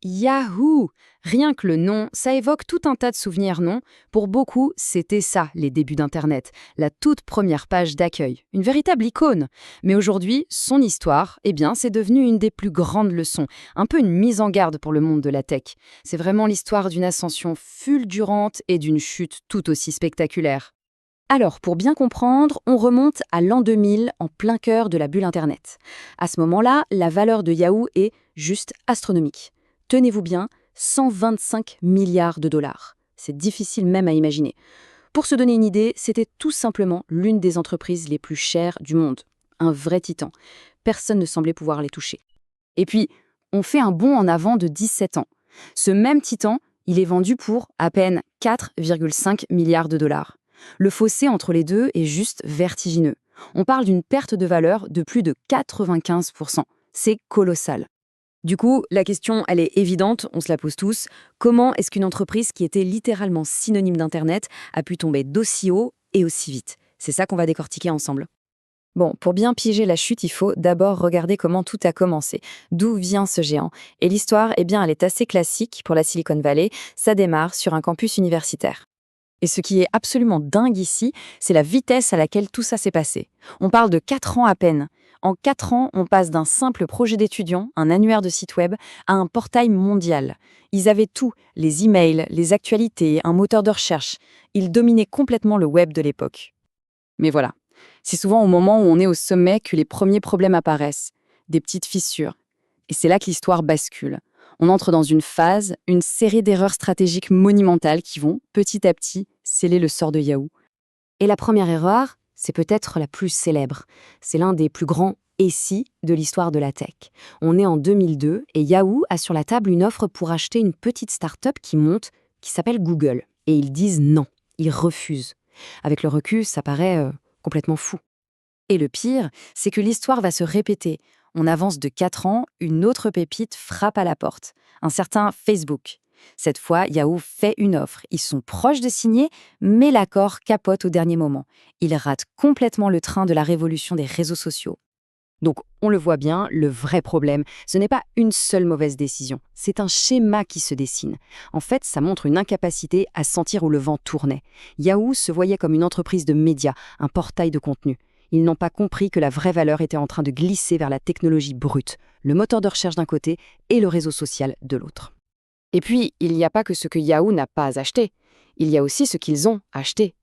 Yahoo! Rien que le nom, ça évoque tout un tas de souvenirs, non? Pour beaucoup, c'était ça, les débuts d'Internet, la toute première page d'accueil, une véritable icône. Mais aujourd'hui, son histoire, eh bien, c'est devenu une des plus grandes leçons, un peu une mise en garde pour le monde de la tech. C'est vraiment l'histoire d'une ascension fulgurante et d'une chute tout aussi spectaculaire. Alors, pour bien comprendre, on remonte à l'an 2000, en plein cœur de la bulle Internet. À ce moment-là, la valeur de Yahoo est juste astronomique. Tenez-vous bien, 125 milliards de dollars. C'est difficile même à imaginer. Pour se donner une idée, c'était tout simplement l'une des entreprises les plus chères du monde. Un vrai titan. Personne ne semblait pouvoir les toucher. Et puis, on fait un bond en avant de 17 ans. Ce même titan, il est vendu pour à peine 4,5 milliards de dollars. Le fossé entre les deux est juste vertigineux. On parle d'une perte de valeur de plus de 95%. C'est colossal. Du coup, la question, elle est évidente, on se la pose tous. Comment est-ce qu'une entreprise qui était littéralement synonyme d'Internet a pu tomber d'aussi haut et aussi vite? C'est ça qu'on va décortiquer ensemble. Bon, pour bien piéger la chute, il faut d'abord regarder comment tout a commencé. D'où vient ce géant? Et l'histoire, eh bien, elle est assez classique pour la Silicon Valley. Ça démarre sur un campus universitaire. Et ce qui est absolument dingue ici, c'est la vitesse à laquelle tout ça s'est passé. On parle de 4 ans à peine. En 4 ans, on passe d'un simple projet d'étudiant, un annuaire de site web, à un portail mondial. Ils avaient tout, les emails, les actualités, un moteur de recherche. Ils dominaient complètement le web de l'époque. Mais voilà, c'est souvent au moment où on est au sommet que les premiers problèmes apparaissent, des petites fissures. Et c'est là que l'histoire bascule. On entre dans une phase, une série d'erreurs stratégiques monumentales qui vont, petit à petit, sceller le sort de Yahoo. Et la première erreur, c'est peut-être la plus célèbre. C'est l'un des plus grands « et si » de l'histoire de la tech. On est en 2002 et Yahoo a sur la table une offre pour acheter une petite start-up qui monte, qui s'appelle Google. Et ils disent non, ils refusent. Avec le recul, ça paraît complètement fou. Et le pire, c'est que l'histoire va se répéter. On avance de 4 ans, une autre pépite frappe à la porte. Un certain Facebook. Cette fois, Yahoo fait une offre. Ils sont proches de signer, mais l'accord capote au dernier moment. Ils ratent complètement le train de la révolution des réseaux sociaux. Donc, on le voit bien, le vrai problème, ce n'est pas une seule mauvaise décision. C'est un schéma qui se dessine. En fait, ça montre une incapacité à sentir où le vent tournait. Yahoo se voyait comme une entreprise de médias, un portail de contenu. Ils n'ont pas compris que la vraie valeur était en train de glisser vers la technologie brute, le moteur de recherche d'un côté et le réseau social de l'autre. Et puis, il n'y a pas que ce que Yahoo n'a pas acheté. Il y a aussi ce qu'ils ont acheté.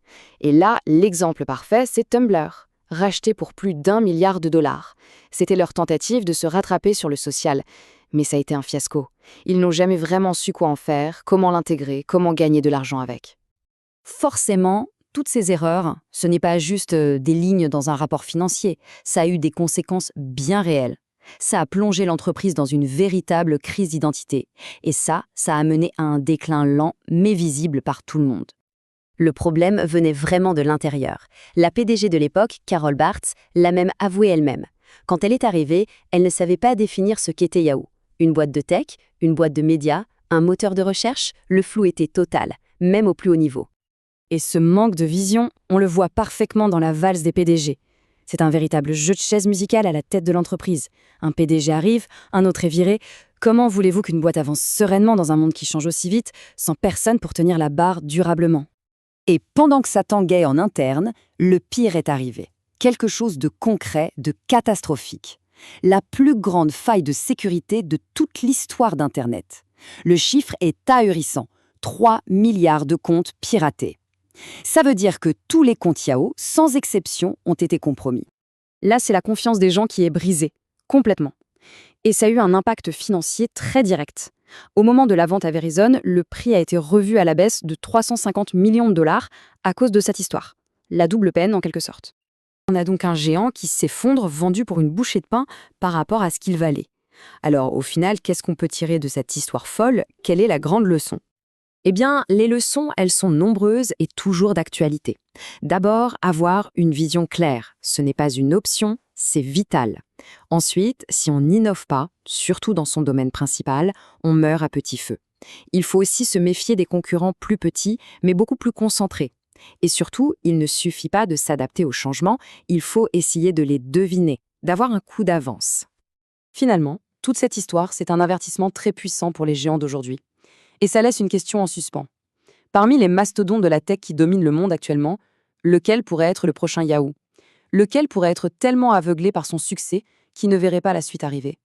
Et là, l'exemple parfait, c'est Tumblr, racheté pour plus d'1 milliard de dollars. C'était leur tentative de se rattraper sur le social. Mais ça a été un fiasco. Ils n'ont jamais vraiment su quoi en faire, comment l'intégrer, comment gagner de l'argent avec. Forcément, toutes ces erreurs, ce n'est pas juste des lignes dans un rapport financier. Ça a eu des conséquences bien réelles. Ça a plongé l'entreprise dans une véritable crise d'identité. Et ça a mené à un déclin lent mais visible par tout le monde. Le problème venait vraiment de l'intérieur. La PDG de l'époque, Carol Bartz, l'a même avoué elle-même. Quand elle est arrivée, elle ne savait pas définir ce qu'était Yahoo. Une boîte de tech, une boîte de médias, un moteur de recherche, le flou était total, même au plus haut niveau. Et ce manque de vision, on le voit parfaitement dans la valse des PDG. C'est un véritable jeu de chaises musicales à la tête de l'entreprise. Un PDG arrive, un autre est viré. Comment voulez-vous qu'une boîte avance sereinement dans un monde qui change aussi vite, sans personne pour tenir la barre durablement? Et pendant que ça tanguait en interne, le pire est arrivé. Quelque chose de concret, de catastrophique. La plus grande faille de sécurité de toute l'histoire d'Internet. Le chiffre est ahurissant. 3 milliards de comptes piratés. Ça veut dire que tous les comptes Yahoo, sans exception, ont été compromis. Là, c'est la confiance des gens qui est brisée, complètement. Et ça a eu un impact financier très direct. Au moment de la vente à Verizon, le prix a été revu à la baisse de 350 millions de dollars à cause de cette histoire. La double peine, en quelque sorte. On a donc un géant qui s'effondre, vendu pour une bouchée de pain par rapport à ce qu'il valait. Alors, au final, qu'est-ce qu'on peut tirer de cette histoire folle? Quelle est la grande leçon? Eh bien, les leçons, elles sont nombreuses et toujours d'actualité. D'abord, avoir une vision claire. Ce n'est pas une option, c'est vital. Ensuite, si on n'innove pas, surtout dans son domaine principal, on meurt à petit feu. Il faut aussi se méfier des concurrents plus petits, mais beaucoup plus concentrés. Et surtout, il ne suffit pas de s'adapter aux changements, il faut essayer de les deviner, d'avoir un coup d'avance. Finalement, Toute cette histoire, c'est un avertissement très puissant pour les géants d'aujourd'hui. Et ça laisse une question en suspens. Parmi les mastodontes de la tech qui dominent le monde actuellement, lequel pourrait être le prochain Yahoo? Lequel pourrait être tellement aveuglé par son succès qu'il ne verrait pas la suite arriver?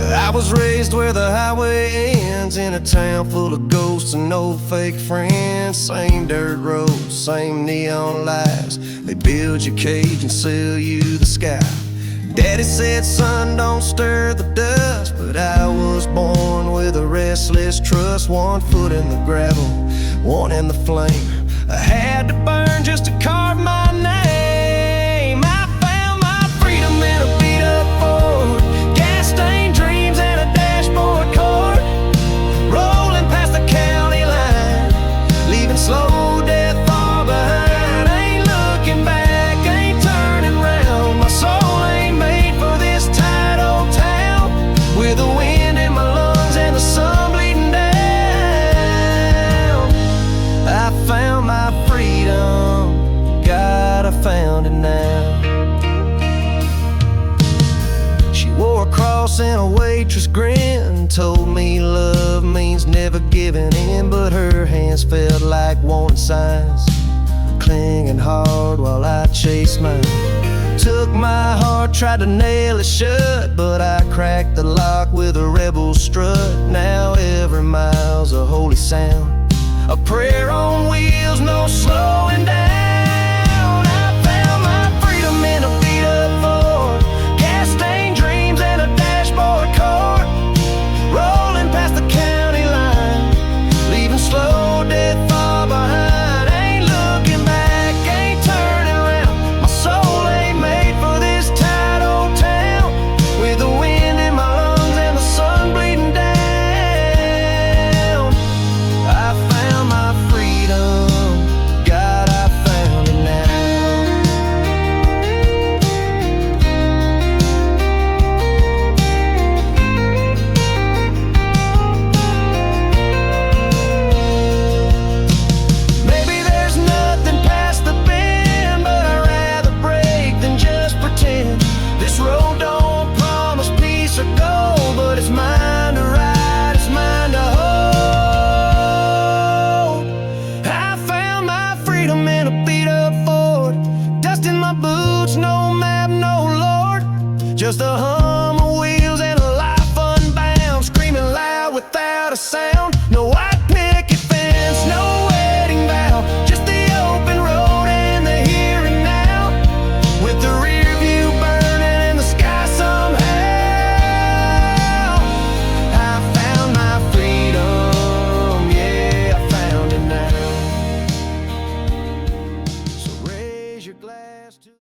I was raised where the highway ends, in a town full of ghosts and no fake friends. Same dirt roads, same neon lights. They build your cage and sell you the sky. Daddy said, son, don't stir the dust, but I was born with a restless trust. One foot in the gravel, one in the flame. I had to burn just to carve my name. I found my freedom in a beat up Ford, gas stained dreams and a dashboard cord, rolling past the county line, leaving slow death far behind. Ain't looking back, ain't turning round. My soul ain't made for this tight old town, with the wind in my lungs and the sun bleeding down. I found my freedom, God, I found it now. She wore a cross and a waitress grin, told me love means never giving in, but her hands felt like warning signs, clinging hard while I chased mine. Took my heart, tried to nail it shut, but I cracked the lock with a rebel strut. Now every mile's a holy sound, a prayer on wheels, no slowing down.